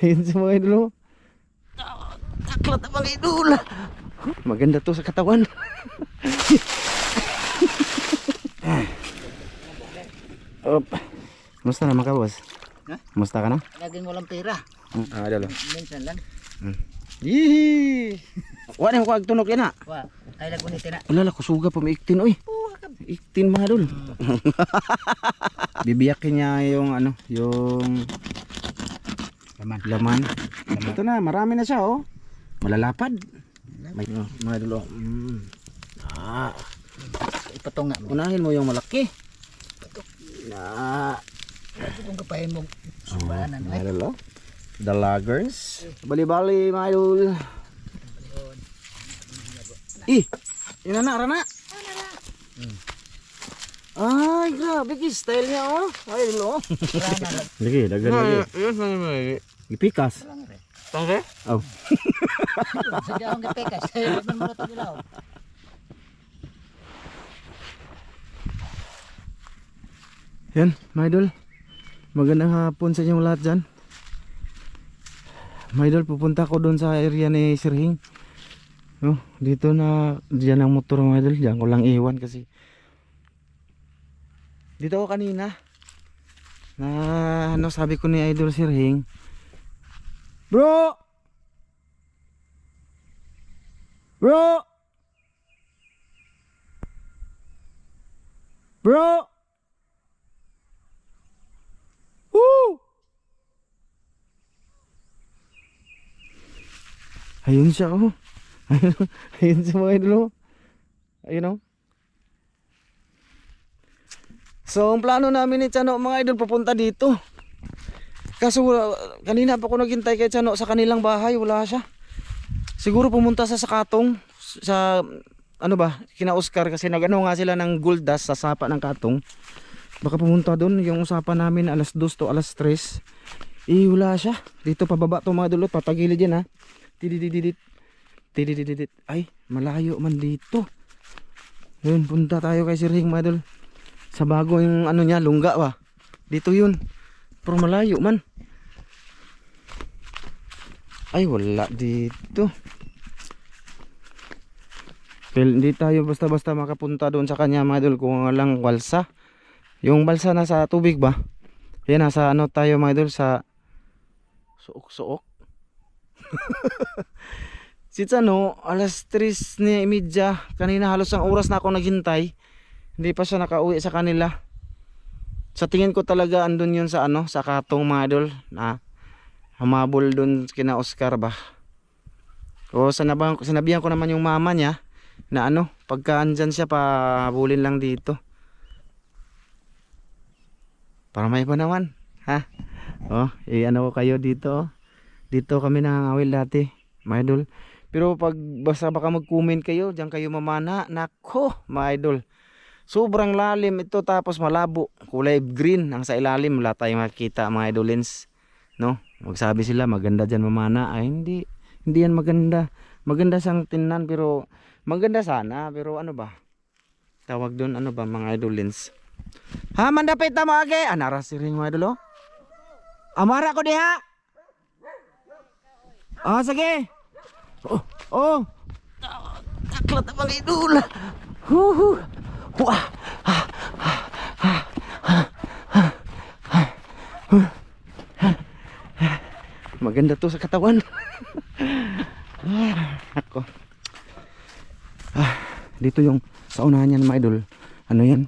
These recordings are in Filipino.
Ayun sa mga idol. Oh. Taklat na mga idol. Maganda to sa katawan. Op. Musta naman ka, boss? Ha? Musta ka na? Lagyan mo lang pera. Idol. Minsan lang. Yee! Wala ko agtunok yan na. Wa, ay lagun ni tina. Wala ko suga pa may 18 oy. 18 mga idol. Bibiyakin niya yung ano, yung laman. Ito na, marami na siya oh. Malalapad. May mga idol. Ipatunga mo. Unahin mo yung malaki. Na. Kung kapahin mo subanan ay. Idol. The loggers. Bali-bali mga idol. Ih, ina na rana. Ay, grabe ki style niya oh. Ay, lo. Lagi, dagan lagi. Yes, lagi. Gipikas. Tangke? Oh. Sige ang gapekas. Ay man mo to dilaw. Yan, mga idol. Magandang hapon sa inyong lahat dyan. Mga idol, pupunta ko doon sa area ni Sir Hing. No, dito na, diyan ang motor mga idol. Diyan ko lang iwan kasi dito ako kanina na ano sabi ko ni Idol Sir Hing, bro bro bro woo, ayun siya oh. Ayun sa mga idol oh. Ayun oh. So ang plano namin ni Chano mga idol pupunta dito. Kaso kanina pa ako naghintay kay Chano sa kanilang bahay, wala siya. Siguro pumunta sa Katong sa ano ba, kina Oscar kasi nagano nga sila ng gold dust sa sapa ng Katong. Baka pumunta doon, yung usapan namin alas 2 to alas 3. Eh wala siya. Dito pababa to mga idol, patagilid yan ha. Tididididit. Tididididit. Ay, malayo man dito. Yun, punta tayo kay Sir Hing mga idol. Sa bago yung ano niya, lungga ba? Dito yun. Pero malayo man. Ay wala dito. Well, hindi tayo basta-basta makapunta doon sa kanya mga idol kung walang balsa. Yung balsa nasa tubig ba? Yan nasa ano tayo mga idol sa suok-suok. Si Chano, alas 3 ni imidya. Kanina halos ang oras na ako naghintay. Hindi pa siya nakauwi sa kanila. Sa tingin ko talaga andun yun sa ano, sa Katong mga idol na humabol dun kina Oscar ba. O sinabihan ko naman yung mama niya na ano, pagka andyan siya pahabulin lang dito. Para may iba naman, ha? Oh, ano ko kayo dito. Dito kami nangangawil dati, mga idol. Pero pag basta baka mag-comment kayo, diyan kayo mamana. Nako, mga idol. Sobrang lalim ito tapos malabo. Kulay green ang sa ilalim. Wala tayong makikita mga idolins. No? Magsabi sila maganda dyan mamana. Ay hindi. Hindi yan maganda. Maganda sang tingnan pero maganda sana. Pero ano ba? Tawag doon ano ba mga idolins? Ha mandapit na mga age. Anara si ring mga idol oh. Amara ko diha. Ah sige. Oh. Oh. Taklat na mga idol. Huhu. Wah. Maganda to sa katawan. Ako. Dito yung sa unahan yan mga idol. Ano yan?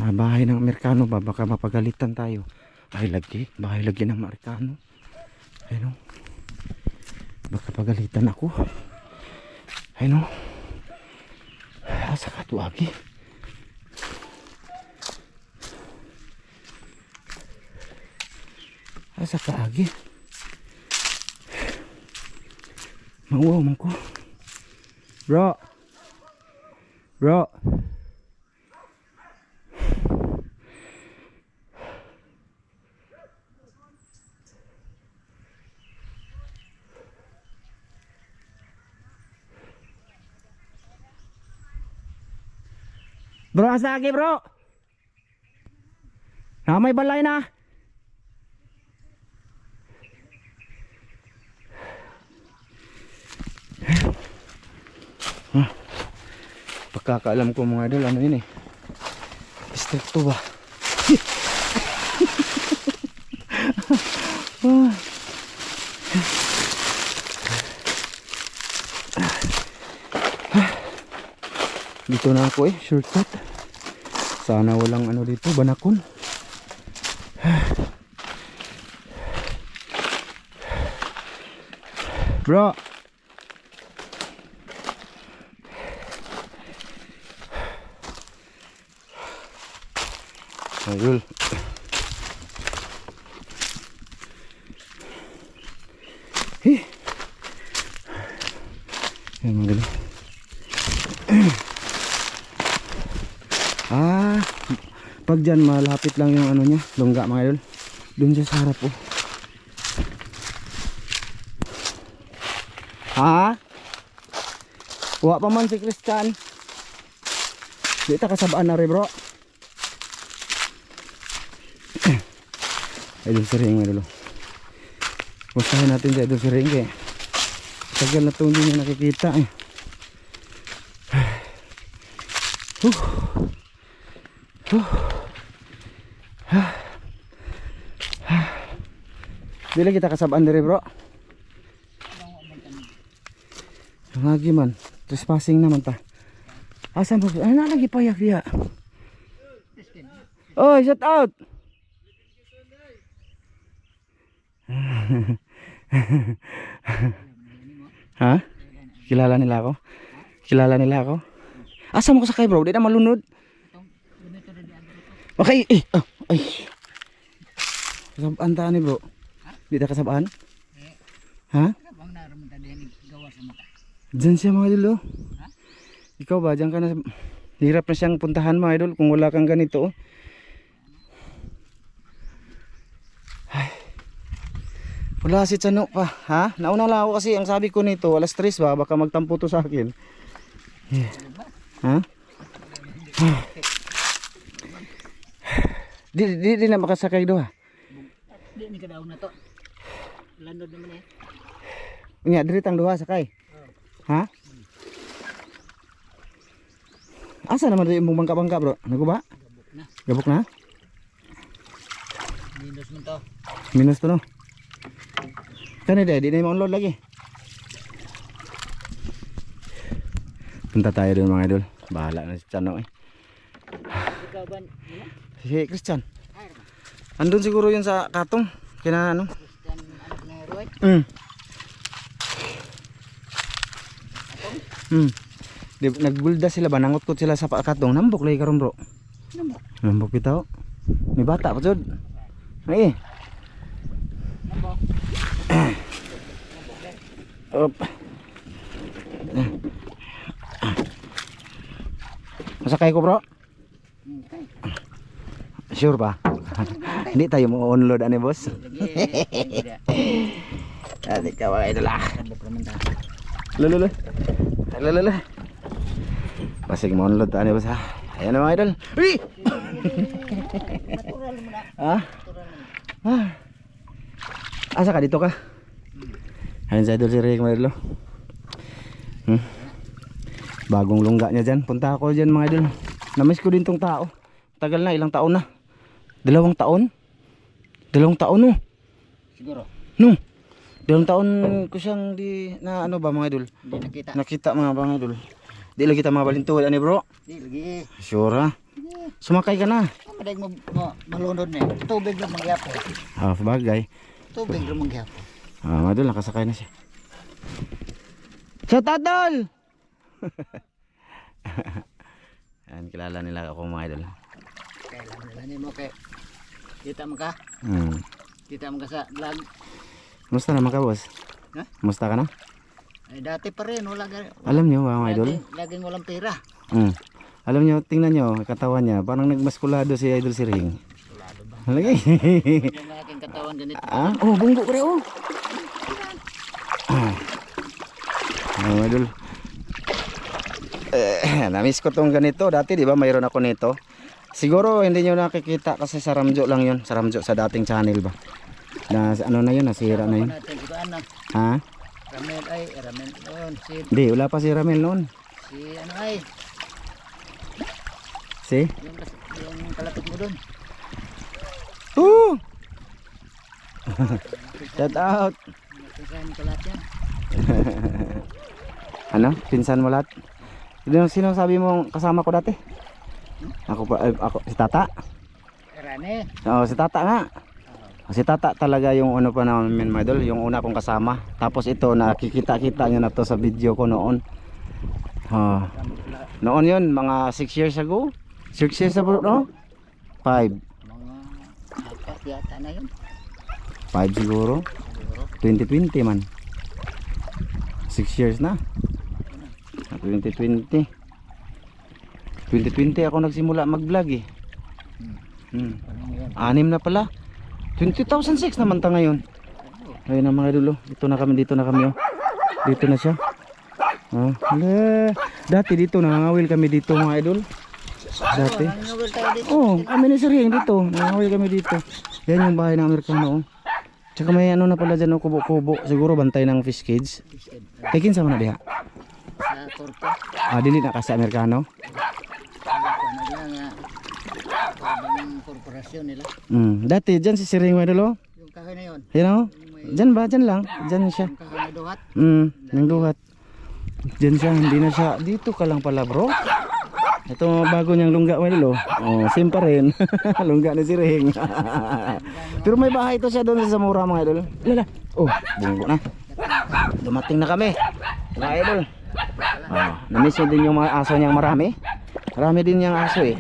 Bahay ng Amerikano ba? Baka mapagalitan tayo. Bahay lagi ng Amerikano. Ayun o. Baka pagalitan ako. Ayun o. Asa ka tuwagi? Asa ka agi? Mauwaw man ko. Bro. Bro. Bro, asa agi bro? Na may balay na. Pagkakaalam ko mga idol, ano yun eh. Stricto ba? Dito na ako eh, shortcut. Sana walang ano dito, banakon. Bro. Ayun. Ayan mga idol. Pag dyan malapit lang yung ano nya, lungga mga idol. Doon siya sa harap oh. Ha? Wa pa man si Christian. Di ta kasabaan na rin bro. Idol Siring mga idol. Pustahin natin sa Idol Siring kaya tagal na itong hindi niya nakikita eh. Dili kita kasabaan diri bro. Lagi man, trespassing naman ta. Asan ba? Ano na lagi payak dia? Oh, shout out. Ha? Kilala nila ako? Kilala nila ako? Asa mo ko sakay bro? Di na malunod. Okay, ay. Kasabaan ta ni bro. Di ta kasabaan? Ha? Bang naraman tadi yang gawa sa mata. Diyan siya mga idol oh. Ikaw ba? Diyan ka na. Hirap na siyang puntahan mga idol kung wala kang ganito oh. Ay. Wala si Chano pa. Ha? Nauna lang ako kasi ang sabi ko nito alas 3 ba? Baka magtampo to sa akin. Yeah. Ha? Di na makasakay do ha? Di ni kadaog na to. Landod naman eh. Nya diri tang duha sakay. Ha? Asa naman yung bangka-bangka bro? Naguba? Gabok na. Gabok na? Minus mo to. Minus to no? Kani di na ma-unload lagi. Punta tayo dun mga idol. Bahala na si Chano eh. Ikaw ba? Si Christian. Andun siguro yun sa katong. Kina ano? Christian anak na Roy. Nagbulda sila ba? Nangot sila sa katong. Nambok lagi karon bro. Nambok. Nambok bitaw. May bata pa jud. Ay. Nambok. Op. Masakay ko bro? Okay. Sure ba? Hindi tayo mo unload ani boss. Adi ka mga idol ah. Nambok naman ta. Lululu. Lululu. Pasig mo unload ani boss ha. Ayan na mga idol. Uy! Natural mo na. Ha? Natural mo. Asa ka dito ka? Ayan sa idol si Rick mga idol. Bagong lungga niya dyan. Punta ako dyan mga idol. Namiss ko din tong tao. Tagal na, ilang taon na. 2 taon? 2 taon no? Siguro. No? 2 taon ko siyang di na ano ba mga idol? Hindi nakita. Nakita mga idol. Di lagi kita mga balintuwid ani bro? Di lagi. Sure ha? Sumakay ka na. Madag mo malunod na. Tubig lang magyapo. Bagay. Tubig lang magyapo. Mga idol, nakasakay na siya. Shout out tol! Ayan, kilala nila ako mga idol. Kailan nila ni mo kay kita mo ka? Kita mo ka sa vlog. Musta naman ka boss? Ha? Musta ka na? Ay dati pa rin wala Alam nyo mga idol? Laging walang pera. Alam nyo, tingnan nyo, katawan niya, parang nagmaskulado si Idol Siring. Kulado ba? Halagay. Yung aking katawan ganito. Oh, bunggo ko rin oh. Mga idol. Namiss ko tong ganito. Dati di ba mayroon ako nito. Siguro hindi nyo nakikita kasi sa Ramjo lang yun. Sa Ramjo sa dating channel ba. Na ano na yun, nasira na yun. Natin si ano? Ha? Ramel ay Ramel noon. Si Hindi, wala pa si Ramel noon. si ano ay See? Yung kalapit mo doon. Woo! Shout out. Nagkasahan ko lahat yan. Ano? Pinsan mo lahat? Sino sabi mo kasama ko dati? Ako si Tata. Rane. Oo, si Tata nga. Si Tata talaga yung ano pa namin mga idol, yung una kong kasama. Tapos ito nakikita-kita nyo na to sa video ko noon. Noon yun, mga 6 years ago. 6 years ago, no? 5. Mga apat yata na yun. 5 siguro. 2020 man. 6 years na. 2020 ako nagsimula mag-vlog eh. Ano yan? 6 na pala. 2006 naman ta ngayon. Ayun na mga idol. Dito na kami oh. Dito na siya. Hala. Dati dito nangangawil kami dito mga idol. Dati. Nangangagal tayo dito. Kami ni Sir Hing dito. Nangangawil kami dito. Yan yung bahay ng Amerikano. Tsaka may ano na pala dyan, kubo-kubo. Siguro bantay ng fish cage. Tekin sa mana diha? Sa Torpe. Dili na kasi Amerikano. Ano lang nga. Yung korporasyon nila. Dati dyan si Sir Hing mga idol. Yung kahoy na yun. Yan o. Dyan ba? Dyan lang. Dyan siya. Yung kahoy na duhat. Yung duhat. Dyan siya. Hindi na siya. Dito ka lang pala bro. Ito bago niyang lungga mga idol. Same pa rin. Lungga ni Sir Hing. Pero may bahay ito siya doon sa Zamora mga idol. Lala. Bunggo na. Dumating na kami mga idol. Namiss niya din yung mga aso niyang marami. Marami din niyang aso eh.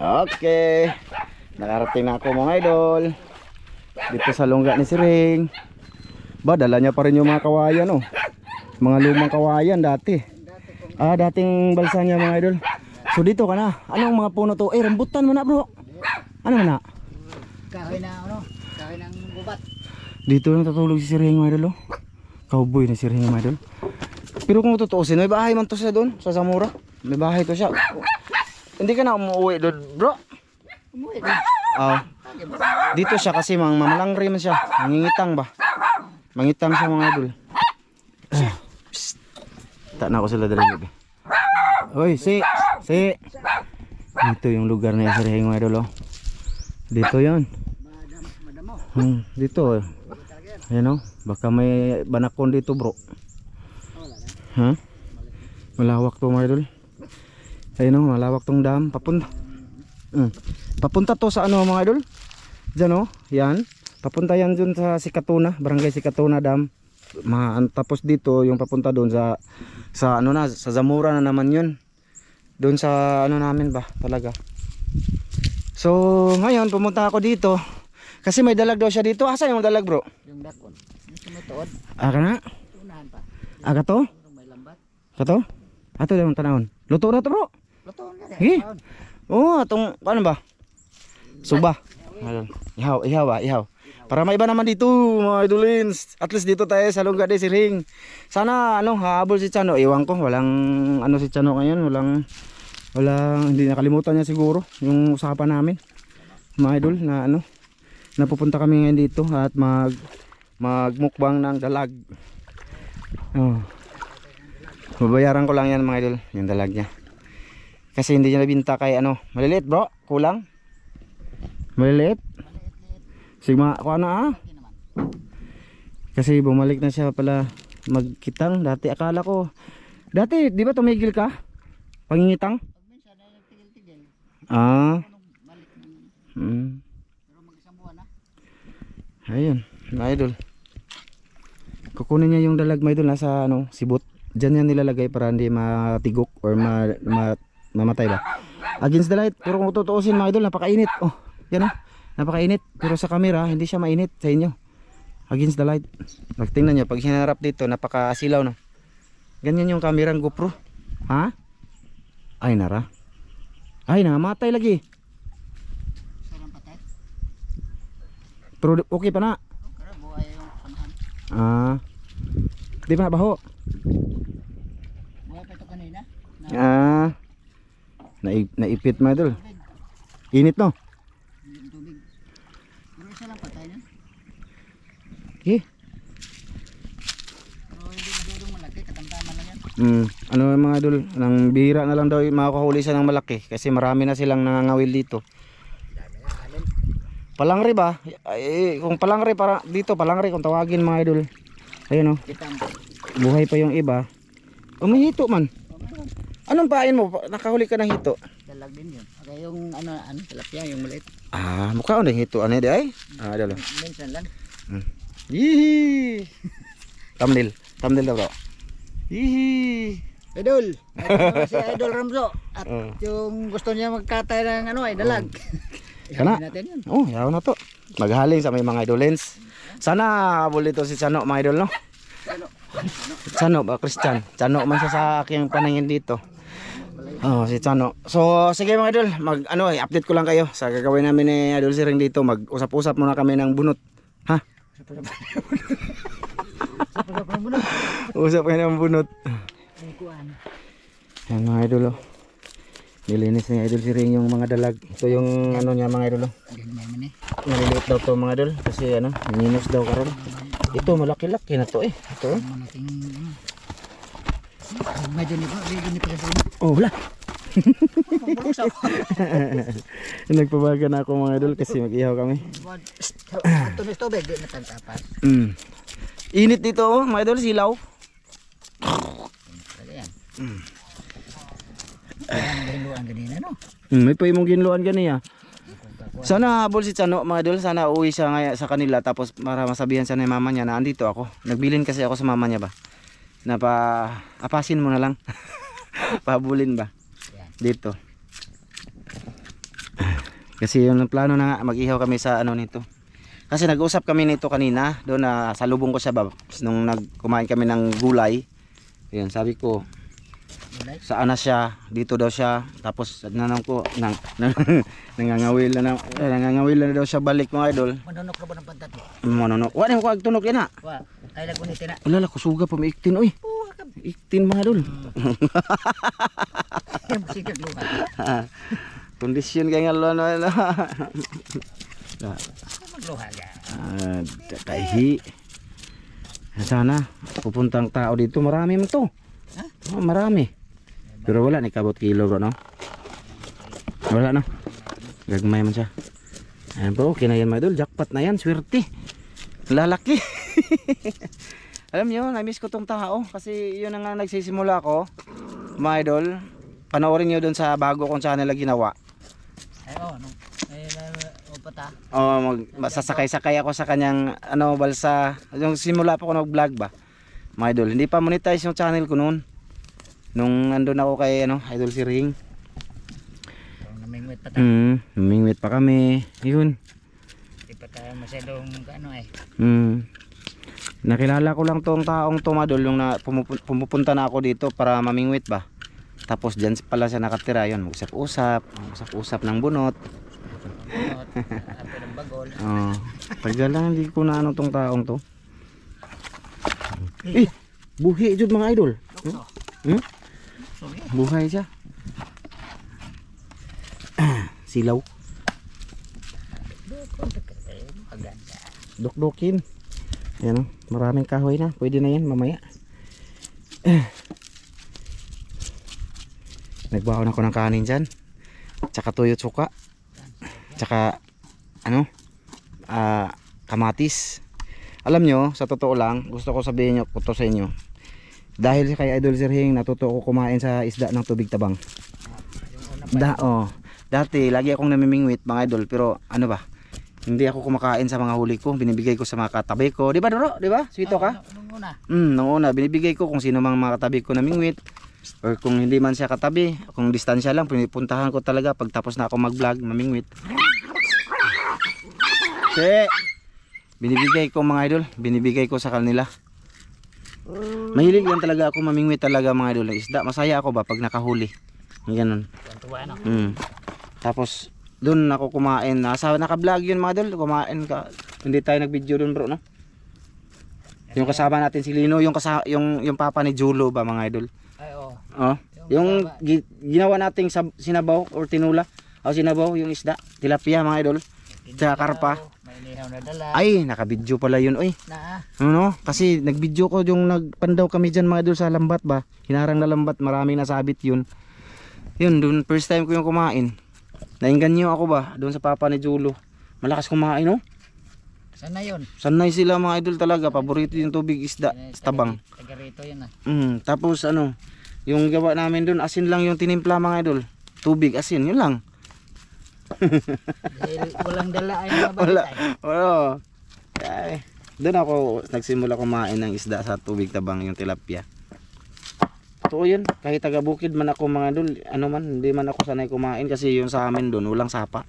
Okay. Nakarating na ako mga idol. Dito sa lungga ni Sir Hing. Dala niya pa rin yung mga kawayan mga lumang kawayan dati. Dating balsa niya mga idol. So dito ka na. Anong mga puno to? Rambutan mo na bro. Ano na? Kahoy na ano? Kahoy ng gubat. Dito lang tutulog si Sir Hing mga idol. Cowboy na Sir Hing mga idol. Pero kung tutuusin, may bahay man to siya doon sa Zamora. May bahay to siya. Hindi ka na umuwi doon bro? Umuwi din. Dito siya kasi mamalangri man siya. Mangingitang ba? Mangitang siya mga idol. Tak na ako sila dali. Hoy, si. Dito yung lugar na Sir Hing mga idol. Dito 'yon. Madamo. Dito. Ayan baka may banakon dito, bro. Malawak to mga idol. Ayun malawak tong dam. Papunta to sa ano mga idol? Diyan yan. Papunta yan dun sa Sikatuna, Barangay Sikatuna Dam. Tapos dito yung papunta doon sa ano na, sa Zamora na naman yun. Doon sa ano namin ba talaga. So ngayon pumunta ako dito kasi may dalag daw siya dito. Asa yung dalag bro? Yung dakon. Yung sumutuod. Kana? Tunahan pa. Kato? May lambat. Kato? Ato daw tanahon. Luto na to bro. Luto nga Sige. Atong ano ba? Suba. Ihaw. Para maiba naman dito mga idolins. At least dito tayo sa lungga ni Sir Hing. Sana haabol si Chano. Iwan ko walang si Chano ngayon, walang hindi nakalimutan niya siguro yung usapan namin. Mga idol na napupunta kami ngayon dito at magmukbang ng dalag. Babayaran ko lang yan mga idol, yung dalag niya. Kasi hindi niya nabinta kay maliliit bro, kulang. Maliliit. Sigma ko kasi bumalik na siya pala magkitang. Dati akala ko di ba tumigil ka pangingitang? Ayun mga idol, kukunin niya yung dalag mga idol nasa sibot. Diyan yan nilalagay para hindi matigok or mamatay ba against the light. Pero kung tutuusin mga idol, napakainit. Yan napakainit, pero sa camera hindi siya mainit sa inyo. Against the light. Tingnan nyo, pag hinarap dito napakasilaw na. Ganyan yung kamerang GoPro. Ay nara. Ay namatay lagi. Sarang patay. Pero okay pa na. Pero buhay yung panahan. Di ba baho? Buhay pa ito kanina. Naipit mga idol. Init no? Yung tubig. Pero isa lang patay na. Ano yung mga idol, nang bihira na lang daw makakahuli siya ng malaki kasi marami na silang nangangawil dito. Dami na alin. Palangre ba? Kung palangre para dito, palangre kung tawagin mga idol. Ayun oh, Kita mo. buhay pa yung iba. Oh, may hito man. Anong pain mo? Nakahuli ka ng hito? Dalag din yun. Okay, yung ano, tilapia, yung maliit. Ah, mukha ano hito ano di ay? Ah, idol. Minsan lang. Yihi. Thumbnail daw bro. Yihi. Idol! Ito si Idol Ramzo. At Oh. yung gusto niya magkatay ng ano ay dalag. Kana? Ihabi natin yun. Oh, yaw na to. Maghaling sa may mga idolens. Sana habol ito si Chano mga idol no. Chano ba Christian? Chano man siya sa aking paningin dito. Oh, si Chano. So, sige mga idol, update ko lang kayo sa gagawin namin ni Idol Siring dito. Mag-usap-usap muna kami ng bunot. Ha? Usap kayo ng bunot. Ay, kuan. Yan mga idol oh. Nilinis ni Idol Siring yung mga dalag. Ito yung ano niya mga idol oh. Ganyan man eh. Maliliit daw to mga idol kasi ano, ninos daw karon. Ito malaki-laki na to eh. Ito oh. Malaking ano. Medyo ni pa sa Oh, wala. Bulusaw. Nagpabaga na ako mga idol kasi mag-ihaw kami. Tunis tubig, di na tantapas. Init dito oh, mga idol, silaw. Talaga yan. Ang gahiluan ganina no. May pa imong ginluan ganiya. Sana habol si Chano mga idol, sana uwi siya nga sa kanila tapos para masabihan siya ng mama niya na andito ako. Nagbilin kasi ako sa mama niya ba. Na apasin mo na lang. Pahabulin ba? Dito. Kasi yung plano na nga mag-ihaw kami sa ano nito. Kasi nag-usap kami nito kanina, doon na salubong ko siya ba nung nagkumain kami ng gulay. Ayun, sabi ko saan na siya, dito daw siya. Tapos nanong ko nangangawil na daw siya balik mga idol. Manunok na ba ng pantat? Manunok. Wala ko agtunok yan ha. Wa, ay lag unit na. Wala ko suga pa may 18 oy. 18 mga idol. Sikag luha. Kondisyon kaya nga ano. Magluha ga. Kaihi. Sana pupuntang tao dito, marami man to. Ha? Oh, marami. Pero wala ni kabot kilo bro no. Wala no. Gagmay man siya. Ayan bro, okay na yan mga idol. Jackpot na yan, swerte. Lalaki. Alam nyo, na-miss ko tong tao kasi yun na nga nagsisimula ko. Mga idol, panoorin nyo dun sa bago kong channel na ginawa. Ay oh, no. Ay upata. Oh, masasakay-sakay ako sa kanyang ano balsa. Yung simula pa ko nag-vlog ba. Mga idol, hindi pa monetize yung channel ko noon. Nung andun ako kay ano, Idol Siring. Namingwit pa tayo. Namingwit pa kami. Yun. Di pa tayo masyadong ano eh. Nakilala ko lang tong taong tumadol yung na pumupunta na ako dito para mamingwit ba. Tapos diyan pala siya nakatira yun. Usap-usap ng bunot. Apel ng bagol. Oh, tagal lang hindi ko na ano tong taong to. Buhi jud mga idol. Buhay siya. Silaw. Dok-dokin. Ayan o, maraming kahoy na. Pwede na yan mamaya. Nagbaon ako ng kanin dyan. Tsaka tuyot suka. Tsaka ano, kamatis. Alam nyo, sa totoo lang, gusto ko sabihin nyo to sa inyo. Dahil kay Idol Siring, natuto ko kumain sa isda ng tubig tabang. Dati, lagi akong namimingwit mga idol. Pero ano ba, hindi ako kumakain sa mga huli ko. Binibigay ko sa mga katabi ko. Di ba Doro? Di ba? Sweeto ka? Nung una. Nung una, binibigay ko kung sino mang mga katabi ko namingwit. Or kung hindi man siya katabi, kung distansya lang, pinipuntahan ko talaga pag tapos na ako mag-vlog, mamingwit. Kasi, binibigay ko mga idol, binibigay ko sa kanila. Mahilig lang talaga ako mamingwit talaga mga idol ng isda. Masaya ako ba pag nakahuli. Ganun. Tuwa no. Tapos doon ako kumain. Naka-vlog yun mga idol. Kumain ka. Hindi tayo nag-video doon bro no. Yung kasama natin si Lino, yung papa ni Julo ba mga idol. Ay oh. Yung ginawa nating sinabaw or tinula. O sinabaw yung isda, tilapia mga idol. Tsaka karpa. May inihaw na dala. Ay, nakabidyo pala yun, oy. Na Ano? Kasi nagbidyo ko yung nagpandaw kami dyan mga idol sa lambat ba. Hinarang na lambat, maraming nasabit yun. Yun, dun first time ko yung kumain. Nainganyo ako ba, doon sa papa ni Julo. Malakas kumain, no? sana yun. Sanay sila mga idol talaga, paborito yung tubig isda, sa tabang. Taga rito yun ah. Tapos ano, yung gawa namin doon, asin lang yung tinimpla mga idol. Tubig, asin, yun lang. Dahil walang dala ay mga Wala, balitay. wala. Ay, doon ako nagsimula kumain ng isda sa tubig tabang, yung tilapia. Totoo yun, kahit taga bukid man ako mga idol, ano man, hindi man ako sanay kumain kasi yung sa amin doon, walang sapa.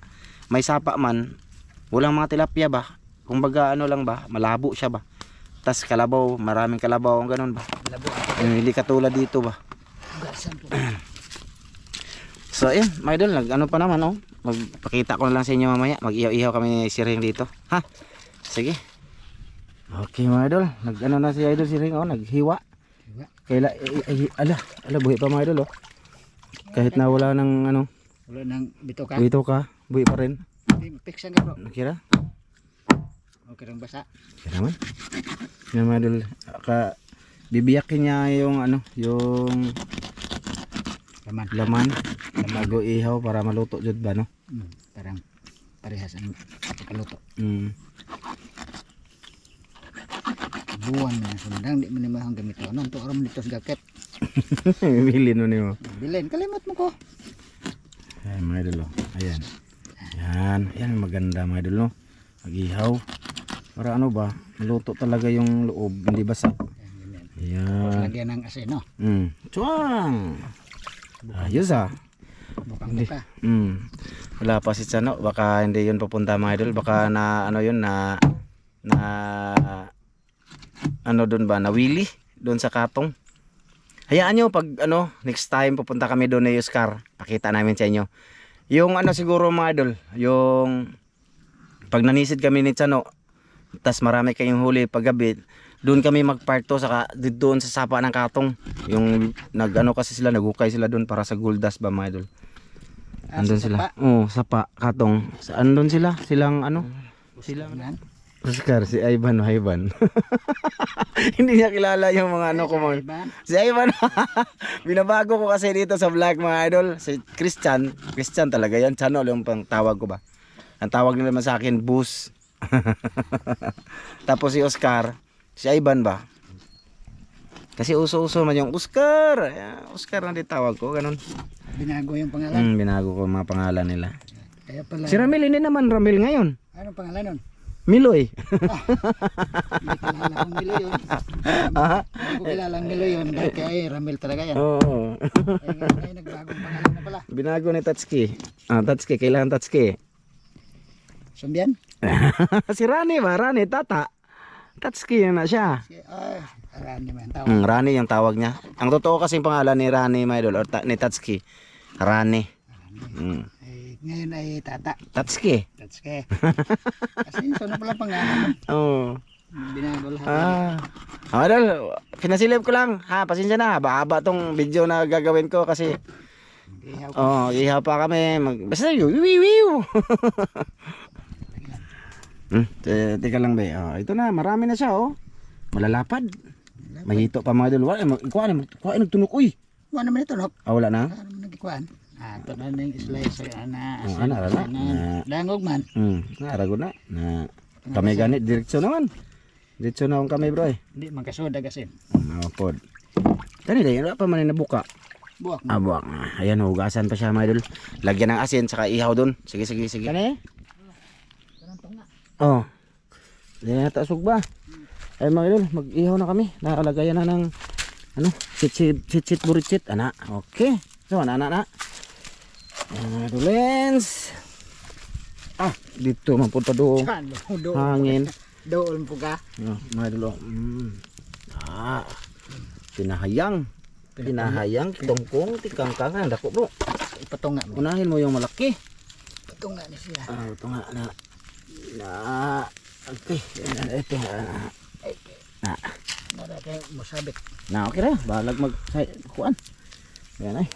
May sapa man, walang mga tilapia ba. Kumbaga ano lang ba, malabo siya ba. Tas kalabaw, maraming kalabaw, ganun ba. Labo. Hindi katulad dito ba. Gasan po. So ayun, mga idol, ano pa naman oh. Magpakita ko na lang sa inyo mamaya. Mag-ihaw-ihaw kami ni Siring dito. Ha? Sige. Okay mga idol, nag-ano na si idol Siring oh, naghiwa. Kaila ala buhi pa mga idol oh. Kahit na wala ng ano, Wala nang bito ka. dito ka, buhi pa rin. Hindi piksan ka bro. Nakira? Okay lang basa. Kaya naman. Yan mga idol, bibiyakin niya yung ano, yung Laman. laman bago ihaw para maluto jud ba no? Parang parehas ang pagkaluto. Buwan na sundang di mo ni mahang gamit ko. Anong to aram dito sa gaket. Bibili no nimo. Bilin kalimot mo ko. Ayan mga idol oh. Ayan. Ayan maganda mga idol no. Mag-ihaw. Para ano ba, maluto talaga yung loob, hindi basa. Ayan. Lagyan ng asin no. Chuang. Ayos ah. Bukang buka. Wala pa si Chano, baka hindi yun papunta mga idol, baka na ano yun na ano doon ba, nawili doon sa Katong. Hayaan nyo pag ano, next time pupunta kami doon ni Oscar, pakita namin sa inyo. Yung ano siguro mga idol, yung pag nanisid kami ni Chano, tas marami kayong huli paggabi, doon kami magparto saka doon sa sapa ng Katong. Yung nagano kasi sila, nagukay sila doon para sa guldas ba mga idol. Andun sila. Oo, sapa, Katong. Andun sila, silang ano? Silang Oscar, si Ivan. Hindi niya kilala yung mga ano ko mga. Si Ivan. Binabago ko kasi dito sa vlog mga idol. Si Christian talaga yan. Chano yung pang tawag ko ba. Ang tawag nila naman sa akin, Bus. Tapos si Oscar, si Ivan ba? Kasi uso-uso man yung Oscar. Oscar na ditawag ko, ganun. Binago yung pangalan. Binago ko mga pangalan nila. Kaya pala. Si Ramil, hindi naman Ramil ngayon. Anong pangalan nun? Miloy. Hindi kilala kong Milo yun. Hindi ko kilalang Milo yun. Dati ay Ramil talaga yan. Oo. Ay nagbagong pangalan na pala. Binago ni Tatsuki. Tatsuki, kailangan Tatsuki. Sumbian? Si Rani ba? Rani, Tata. Tatsuki yun na siya. Ay, Rani man tawag. Rani yung tawag niya. Ang totoo kasing pangalan ni Rani, my idol, or ni Tatsuki. Rani. Ay, ngayon ay Tata. Tatsuki. Tatsuki. Kasi ito na pala pangalan. Oo. Binago lahat. Idol, pinasilip ko lang. Ha, pasensya na. Haba tong video na gagawin ko kasi ihaw pa kami. Basta wiwiw. Teka lang ba. Ito na, marami na siya oh. Malalapad. Mahito pa mga idol. Kuhaan nagtunok uy. Wala naman ito no? Wala na. Ano naman nagkuhaan? Ito na yung slice na dangog man. Narago na. Kami ganit direksyon naman. Direksyon na kami bro eh. Hindi magkasoda kasi. Pod. Tani dahil wala pa man nabuka. Buwak. Buwak na. Ayan, hugasan pa siya mga idol. Lagyan ng asin saka ihaw doon. Sige. Kani? Oh. Hindi na tasog ba? Ay mga idol, mag-ihaw na kami. Nakalagayan na ng ano, sit buritsit. Ana, okay. So, ana. Mga idolens. Dito mapunta doon. Hangin. Doon po ka. Mga idol. Pinahayang. Tungkong, tikangkang. Dako bro. Ipatunga mo. Unahin mo yung malaki. Patunga ni siya. Ito nga na. Okay. Ito na. Narate mo sabit. Na okay na. Balag kuan. Yan ay.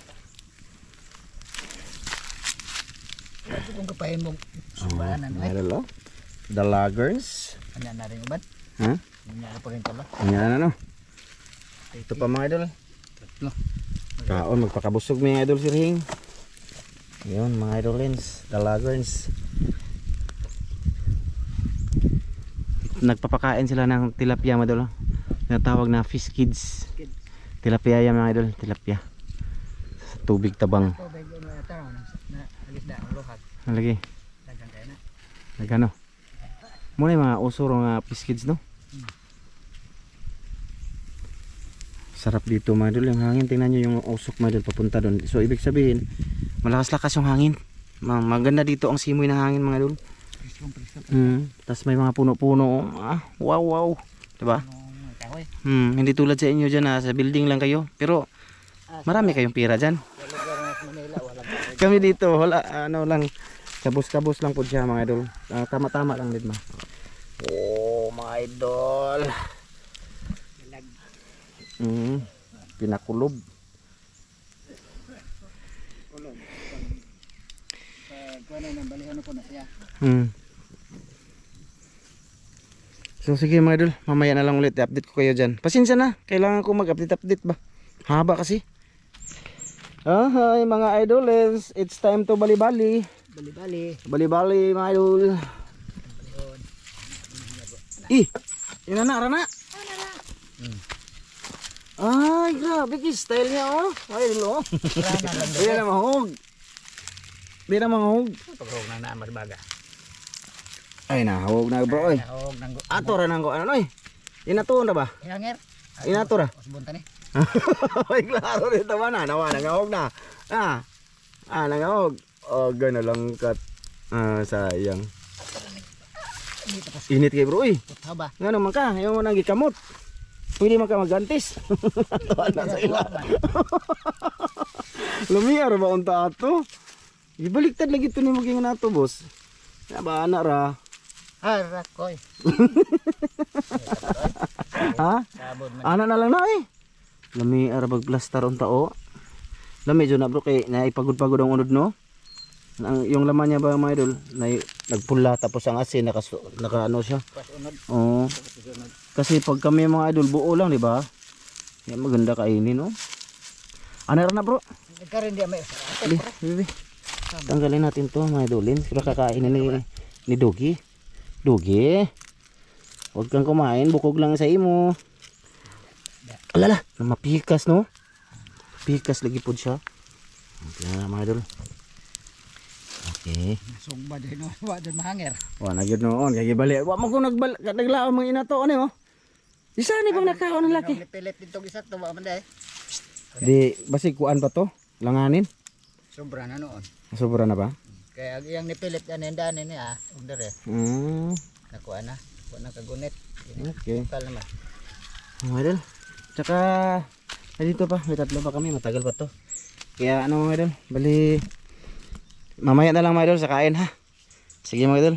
Kung kapahin mo subanan ay. Meron lo. Dalagers. Kanya na rin uban. Ha? Kanya na po rin pala. Ayan ano. Ito pa mga idol. Tatlo. Kaon magpakabusog mga idol sirhing. Ayun mga idol lens, Dalagers. Nagpapakain sila ng tilapia mga idol. Tinatawag na fish kids. Tilapia yan mga idol, tilapia. Sa tubig tabang. Ito bagay na tao na alis na ang luhag. Lagi. Dagan kayo na. Nagano. Muna yung mga usuro nga fish kids no. Sarap dito mga idol yung hangin. Tingnan nyo yung usok mga idol papunta doon. So ibig sabihin malakas-lakas yung hangin. Maganda dito ang simoy ng hangin mga idol. Tapos may mga puno-puno. Wow wow. Diba? Kahoy. Hindi tulad sa inyo dyan sa building lang kayo. Pero marami kayong pira dyan. Manila walang kahoy. Kami dito wala ano lang. Kabus-kabus lang po siya mga idol. Tama-tama lang din ma. Oh mga idol. Pinakulob. Kulog. Pag kuha na balikan ko na siya. So sige mga idol, mamaya na lang ulit i-update ko kayo dyan. Pasensya na, kailangan ko mag-update ba? Haba kasi. Hi mga idolens, it's time to bali-bali. Bali-bali. Bali-bali mga idol. Ih, yun na rana. Ay, grabe ki style niya oh. Ay, idol oh. Hindi na mahog. Hindi na mahog. Paghog na naamar baga. Ay, nahog na bro oy. Nahog nang Ato ra nang ko ano oy. Inatuon na ba? Ilanger. Inato ra. Usbunta ni. Ay, klaro dito ba na? Nawa, nangahog na. Nangahog. Oh, gano'n lang kat. Sayang. Init kay bro, eh. Haba. Nga naman ka, ayaw mo nang gikamot. Pwede man ka maggantis. Wala sa ila. Lumiar ba unta ato? Ibaliktad lagi ito ni maging nato, boss. Nga ba, anak ra? Harakoy. Ha? Sabod man. Anak na lang na eh. Lumiar bagplastar unta o. Lami dyan na bro, kay naipagod-pagod ang unod no? Yung laman niya ba mga idol, nagpula tapos ang asin naka ano siya. Pas unod. Oo. Kasi pag kami mga idol buo lang, di ba? Yan maganda kainin, no? Ano na bro? Nagkaroon di may Bibi, bibi. Tanggalin natin to mga idolin. Sila kakainin ni Dogi. Dogi. Huwag kang kumain, bukog lang sa imo. Alala, mapikas no? Pikas lagi po siya. Yan mga idol. Okay. sugba din no, wa din mahanger. Wa na gyud noon kay gibali. Wa mo ko naglaom mga inato ano mo. Isa ni bang nakaon ng laki. Pilit dito isa to ba man day. Di basig kuan pa to? Langanin? Sobra na noon. Sobra na ba? Kaya yang nipilit anen danin ni under eh. Nakuha na. Wa na kagunit. Okay. Kal naman. Mga idol. Tsaka dito pa, may tatlo pa kami, matagal pa to. Kaya ano mga idol, bali mamaya na lang mga idol sa kain ha. Sige mga idol.